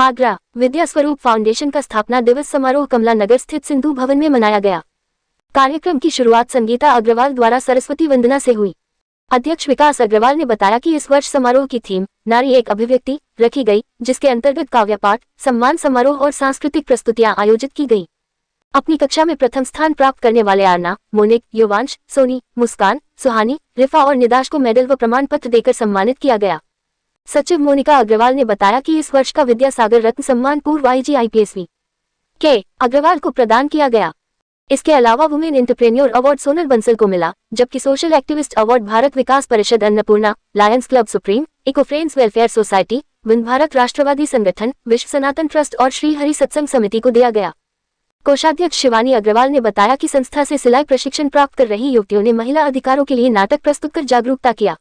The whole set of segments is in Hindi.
आगरा विद्या स्वरूप फाउंडेशन का स्थापना दिवस समारोह कमला नगर स्थित सिंधु भवन में मनाया गया। कार्यक्रम की शुरुआत संगीता अग्रवाल द्वारा सरस्वती वंदना से हुई। अध्यक्ष विकास अग्रवाल ने बताया कि इस वर्ष समारोह की थीम नारी एक अभिव्यक्ति रखी गई, जिसके अंतर्गत काव्य पाठ, सम्मान समारोह और सांस्कृतिक प्रस्तुतियां आयोजित की गई। अपनी कक्षा में प्रथम स्थान प्राप्त करने वाले आरना, मोनिक, युवांश, सोनी, मुस्कान, सुहानी, रिफा और निदाश को मेडल व प्रमाण पत्र देकर सम्मानित किया गया। सचिव मोनिका अग्रवाल ने बताया कि इस वर्ष का विद्यासागर रत्न सम्मान पूर्व आईजी IPS V.K. अग्रवाल को प्रदान किया गया। इसके अलावा women entrepreneur award Sonal Bansal को मिला, जबकि social activist award Bharat Vikas Parishad Annapurna, lions club supreme, eco friends welfare society, Vindhya Bharat Rashtravadi Sangathan, Vishwa सनातन ट्रस्ट और श्री हरि सत्संग समिति को दिया गया। कोषाध्यक्ष शिवानी अग्रवाल ने बताया कि संस्था से सिलाई प्रशिक्षण प्राप्त कर रही युवतियों ने महिला अधिकारों के लिए नाटक प्रस्तुत कर जागरूकता किया।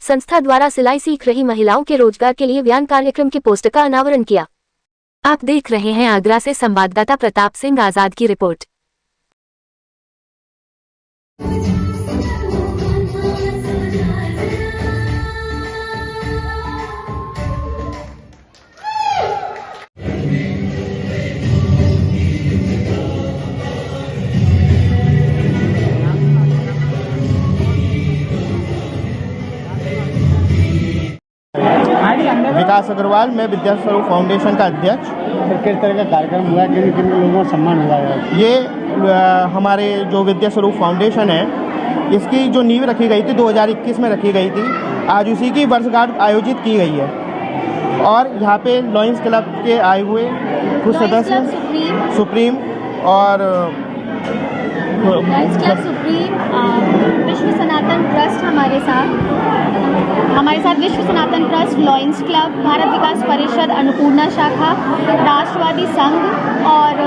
संस्था द्वारा सिलाई सीख रही महिलाओं के रोजगार के लिए व्यान कार्यक्रम के पोस्टर का अनावरण किया। आप देख रहे हैं आगरा से संवाददाता प्रताप सिंह आजाद की रिपोर्ट। विकास अग्रवाल, मैं विद्या स्वरूप फाउंडेशन का अध्यक्ष। किस तरह का कार्यक्रम हुआ है, किन किन लोगों का सम्मान हुआ है? ये हमारे जो विद्या स्वरूप फाउंडेशन है, इसकी जो नींव रखी गई थी 2021 में रखी गई थी। आज उसी की वर्षगांठ आयोजित की गई है और यहाँ पे लॉयंस क्लब के आए हुए कुछ सदस्य सुप्रीम और लॉयंस क्लब सुप्रीम, विश्व सनातन ट्रस्ट हमारे साथ विश्व सनातन trust, lions club, Bharat Vikas Parishad Annapurna शाखा, राष्ट्रवादी संघ और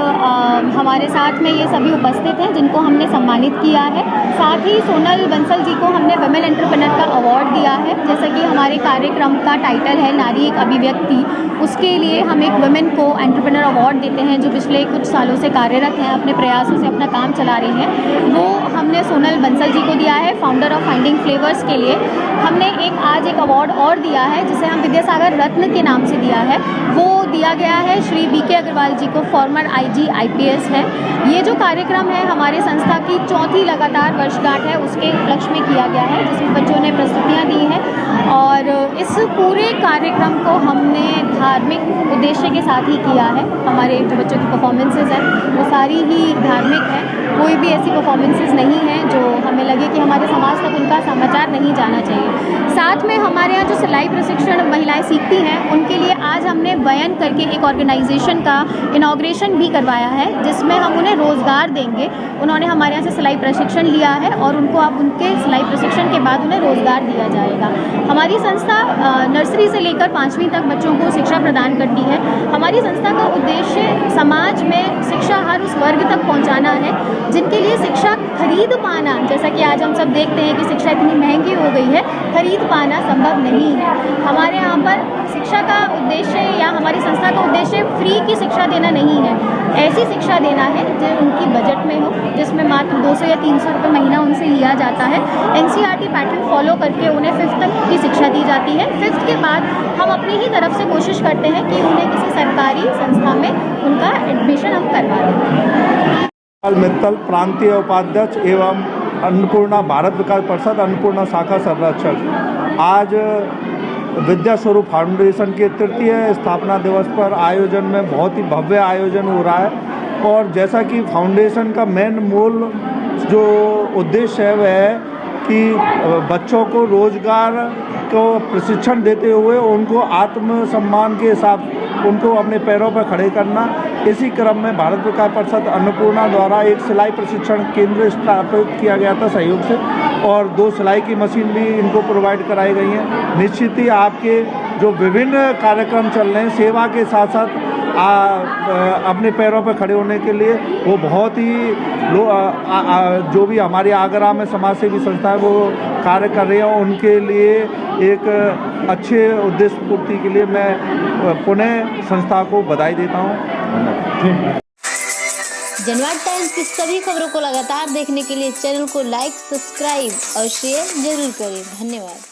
हमारे साथ में ये सभी उपस्थित हैं जिनको हमने सम्मानित किया है। साथ ही सोनल बंसल जी को हमने वुमेन एंटरप्रेन्योर का अवार्ड दिया है। जैसा कि हमारे कार्यक्रम का टाइटल है नारी एक अभिव्यक्ति, उसके लिए हम एक वुमेन को एंटरप्रेन्योर अवार्ड देते हैं जो पिछले कुछ सालों से कार्यरत हैं, अपने प्रयासों से अपना काम चला रही हैं। वो हमने सोनल बंसल जी को दिया है, फाउंडर ऑफ फाइंडिंग फ्लेवर्स के लिए। हमने आज एक अवार्ड और दिया है जिसे हम विद्यासागर रत्न के नाम से दिया है। वो दिया गया है श्री V.K. अग्रवाल जी को, फॉर्मर IG IPS है। ये जो कार्यक्रम है हमारे संस्था की चौथी लगातार वर्षगांठ है, उसके उपलक्ष्य में किया गया है, जिसमें बच्चों ने प्रस्तुतियाँ दी हैं। और इस पूरे कार्यक्रम को हमने धार्मिक उद्देश्य के साथ ही किया है। हमारे जो बच्चों की परफॉर्मेंसेज हैं वो सारी ही धार्मिक हैं। कोई भी ऐसी परफॉर्मेंसेज नहीं है जो हमें लगे कि हमारे समाज तक उनका समाचार नहीं जाना चाहिए। साथ में हमारे यहाँ जो सिलाई प्रशिक्षण महिलाएं सीखती हैं उनके लिए आज हमने बयान करके एक ऑर्गेनाइजेशन का इनॉग्रेशन भी करवाया है, जिसमें हम उन्हें रोज़गार देंगे। उन्होंने हमारे यहाँ से सिलाई प्रशिक्षण लिया है और उनको अब उनके सिलाई प्रशिक्षण के बाद उन्हें रोज़गार दिया जाएगा। हमारी संस्था नर्सरी से लेकर 5वीं तक बच्चों को शिक्षा प्रदान करती है। हमारी संस्था का उद्देश्य समाज में शिक्षा हर उस वर्ग तक पहुँचाना है जिनके लिए शिक्षा खरीद पाना, जैसा कि आज हम सब देखते हैं कि शिक्षा इतनी महंगी हो गई है, खरीद पाना संभव नहीं है। हमारे यहाँ पर शिक्षा का उद्देश्य या हमारी संस्था का उद्देश्य फ्री की शिक्षा देना नहीं है। ऐसी शिक्षा देना है जो उनकी बजट में हो, जिसमें मात्र 200 या 300 रुपये महीना उनसे लिया जाता है। NCERT पैटर्न फॉलो करके उन्हें 5th तक की शिक्षा दी जाती है। 5th के बाद हम अपनी ही तरफ से कोशिश करते हैं कि उन्हें किसी सरकारी संस्था में उनका एडमिशन हम करवा दें। मित्तल प्रांतीय उपाध्यक्ष एवं अन्नपूर्णा भारत विकास परिषद अन्नपूर्णा शाखा संरक्षक। आज विद्या स्वरूप फाउंडेशन के तृतीय स्थापना दिवस पर आयोजन में बहुत ही भव्य आयोजन हो रहा है। और जैसा कि फाउंडेशन का मेन मूल जो उद्देश्य है वह है कि बच्चों को रोजगार को प्रशिक्षण देते हुए उनको आत्मसम्मान के हिसाब उनको अपने पैरों पर खड़े करना। इसी क्रम में भारत विकास परिषद अन्नपूर्णा द्वारा एक सिलाई प्रशिक्षण केंद्र स्थापित किया गया था सहयोग से, और 2 सिलाई की मशीन भी इनको प्रोवाइड कराई गई हैं। निश्चित ही आपके जो विभिन्न कार्यक्रम चल रहे हैं सेवा के साथ साथ अपने पैरों पर खड़े होने के लिए वो बहुत ही जो भी हमारी आगरा में समाज सेवी संस्थाएं वो कार्य कर रही हैं, उनके लिए एक अच्छे उद्देश्य पूर्ति के लिए मैं पुनः संस्था को बधाई देता हूँ। जनवाद टाइम्स की सभी खबरों को लगातार देखने के लिए चैनल को लाइक, सब्सक्राइब और शेयर जरूर करें। धन्यवाद।